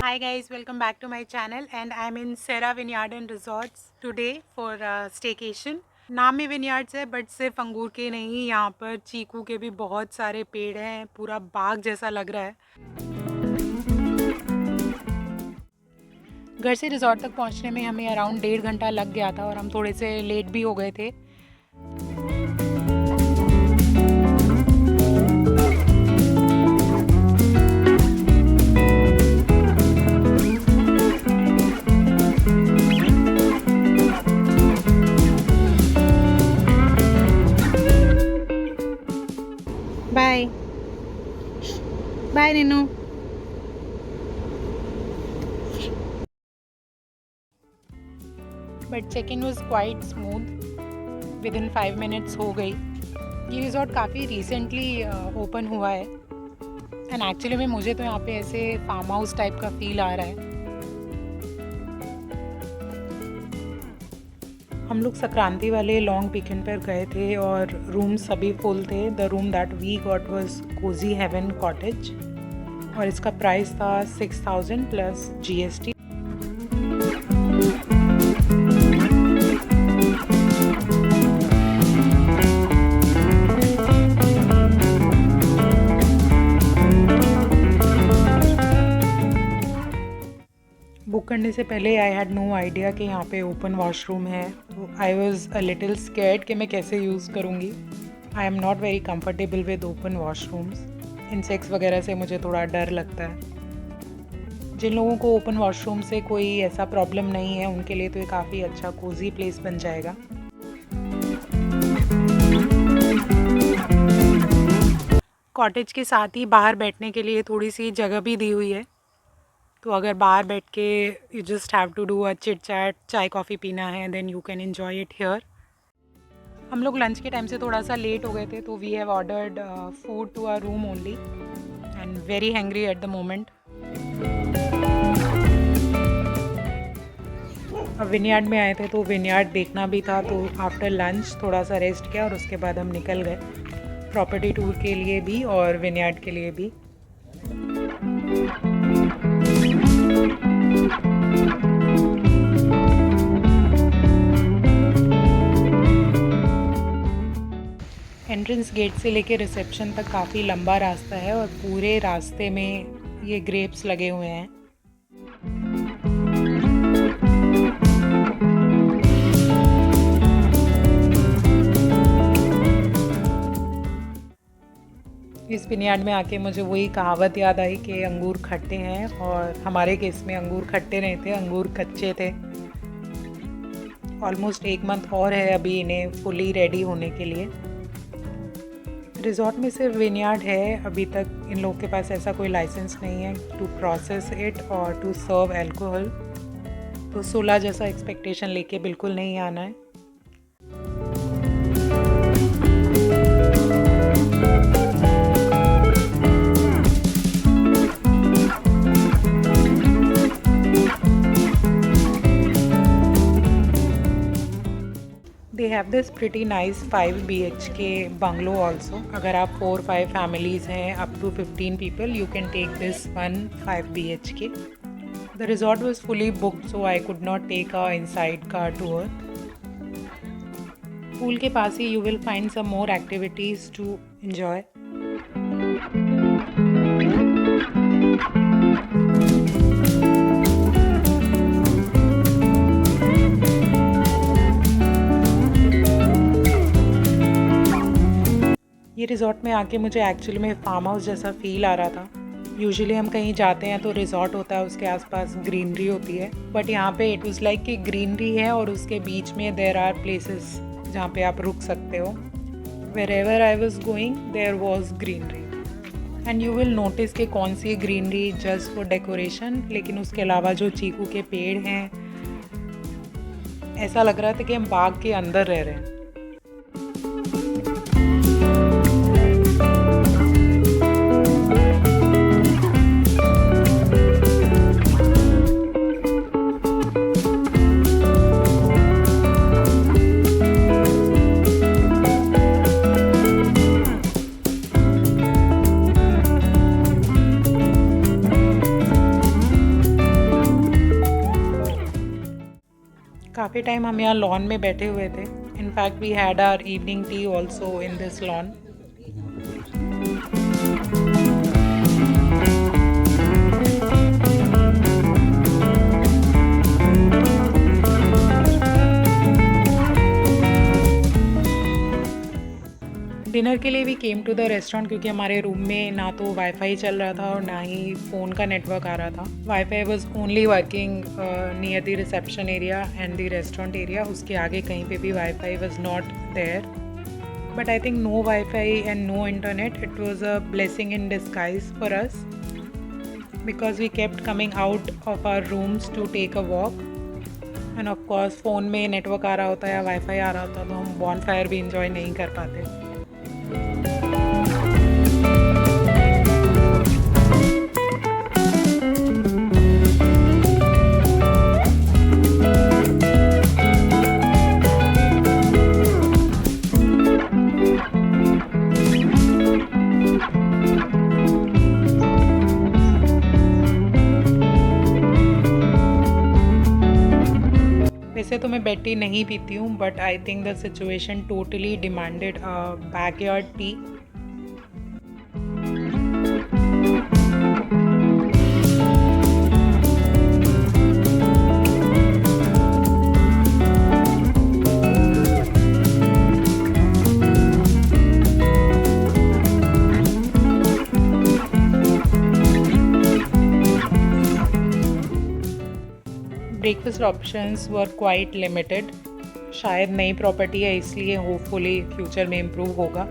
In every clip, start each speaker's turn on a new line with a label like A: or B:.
A: Hi guys, welcome back to my channel and I'm in Serra Vineyard and Resorts today for staycation. नाम में विनयार्ड्स है but सिर्फ अंगूर के नहीं, यहाँ पर चीकू के भी बहुत सारे पेड़ हैं, पूरा बाग जैसा लग रहा है। घर से रिजॉर्ट तक पहुँचने में हमें अराउंड 1.5 घंटा लग गया था और हम थोड़े से लेट भी हो गए थे। Bye bye Neenu. But check in was quite smooth, within 5 minutes हो गई। ये रिजॉर्ट काफ़ी रिसेंटली ओपन हुआ है एंड एक्चुअली में मुझे तो यहाँ पे ऐसे फार्म हाउस टाइप का फील आ रहा है। हम लोग संक्रांति वाले लॉन्ग वीकेंड पर गए थे और रूम सभी फुल थे। The room that we got was cozy haven cottage और इसका प्राइस था 6000 प्लस GST। बुक करने से पहले आई हैड नो आइडिया कि यहाँ पे ओपन वॉशरूम है, तो I was a little scared कि मैं कैसे यूज़ करूँगी। I am not very comfortable with open washrooms. Insects वगैरह से मुझे थोड़ा डर लगता है। जिन लोगों को ओपन वॉशरूम से कोई ऐसा प्रॉब्लम नहीं है उनके लिए तो ये काफ़ी अच्छा कोजी प्लेस बन जाएगा। कॉटेज के साथ ही बाहर बैठने के लिए थोड़ी सी जगह भी दी हुई है, तो अगर बाहर बैठ के you just have to do a chit chat, चाय कॉफ़ी पीना है, then you can enjoy it here. हम लोग लंच के टाइम से थोड़ा सा लेट हो गए थे, तो we have ordered food to our room only and very hungry at the moment. अब विनयार्ड में आए थे तो विनयार्ड देखना भी था, तो आफ्टर लंच थोड़ा सा रेस्ट किया और उसके बाद हम निकल गए प्रॉपर्टी टूर के लिए भी और विनयार्ड के लिए भी। एंट्रेंस गेट से लेके रिसेप्शन तक काफ़ी लंबा रास्ता है और पूरे रास्ते में ये ग्रेप्स लगे हुए हैं। इस विनयार्ड में आके मुझे वही कहावत याद आई कि अंगूर खट्टे हैं, और हमारे केस में अंगूर खट्टे नहीं थे, अंगूर कच्चे थे। ऑलमोस्ट 1 मंथ और है अभी इन्हें फुली रेडी होने के लिए। रिजॉर्ट में सिर्फ विनयार्ड है, अभी तक इन लोगों के पास ऐसा कोई लाइसेंस नहीं है टू प्रोसेस इट और टू सर्व अल्कोहल, तो 16 जैसा एक्सपेक्टेशन लेके बिल्कुल नहीं आना है। They have this pretty nice 5 BHK bungalow also. अगर आप 4-5 families हैं up to 15 people, you can take this one 5 BHK. The resort was fully booked, so I could not take a inside car tour. Pool के पास ही you will find some more activities to enjoy. ये resort में आके मुझे actually में farm house जैसा feel आ रहा था। Usually हम कहीं जाते हैं तो रिज़ॉर्ट होता है, उसके आसपास ग्रीनरी होती है, बट यहाँ पे इट वाज लाइक कि ग्रीनरी है और उसके बीच में देयर आर प्लेसेस जहाँ पे आप रुक सकते हो। Wherever I was going there was greenery and you will notice कि कौन सी ग्रीनरी जस्ट फॉर डेकोरेशन, लेकिन उसके अलावा जो चीकू के पेड़ हैं, ऐसा लग रहा था कि हम बाग के अंदर रह रहे हैं। काफ़ी टाइम हम यहाँ लॉन में बैठे हुए थे। In fact we had our evening tea also in this lawn. Dinner के लिए भी केम टू द रेस्टोरेंट क्योंकि हमारे रूम में ना तो वाईफाई चल रहा था और ना ही फ़ोन का नेटवर्क आ रहा था। Wifi was only working near the reception area and the restaurant area. उसके आगे कहीं पे भी wifi was not there. But I think no wifi and no internet, it was a blessing in disguise for us because we kept coming out of our rooms to take a walk. And of course phone में network आ रहा होता या wifi आ रहा होता तो हम bonfire भी इंजॉय नहीं कर पाते। वैसे तो मैं बेड टी नहीं पीती हूँ but I think the situation totally demanded a backyard T. Breakfast options were quite limited. शायद नई प्रॉपर्टी है इसलिए होपफुली फ्यूचर में इम्प्रूव होगा।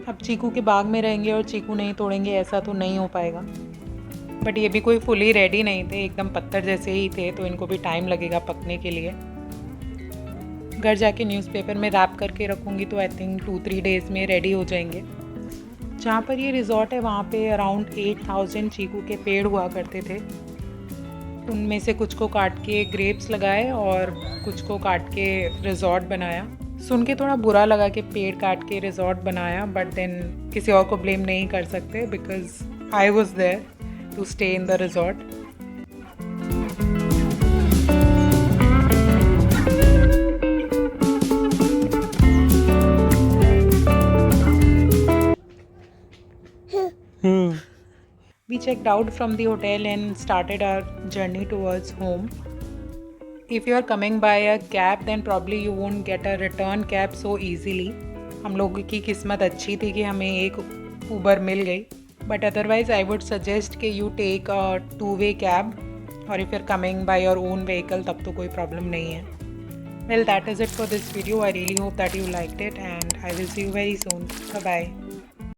A: अब चीकू के बाग में रहेंगे और चीकू नहीं तोड़ेंगे ऐसा तो नहीं हो पाएगा। बट ये भी कोई फुली रेडी नहीं थे, एकदम पत्थर जैसे ही थे, तो इनको भी टाइम लगेगा पकने के लिए। घर जाके न्यूज़पेपर में रैप करके रखूँगी तो आई थिंक 2-3 डेज़ में रेडी हो जाएंगे। जहाँ पर ये रिज़ॉर्ट है वहाँ पे अराउंड 8000 चीकू के पेड़ हुआ करते थे। उनमें से कुछ को काट के ग्रेप्स लगाए और कुछ को काट के रिज़ॉर्ट बनाया। सुन के थोड़ा बुरा लगा कि पेड़ काट के रिज़ॉर्ट बनाया, बट देन किसी और को ब्लेम नहीं कर सकते because I was there to stay in the resort. We checked out from the hotel and started our journey towards home. If you are coming by a cab, then probably you won't get a return cab so easily. हम लोगों की किस्मत अच्छी थी कि हमें एक Uber मिल गई, but otherwise I would suggest कि you take a 2-way cab, और if you're coming by your own vehicle तब तो कोई problem नहीं है। Well, that is it for this video. I really hope that you liked it and I will see you very soon. Bye bye.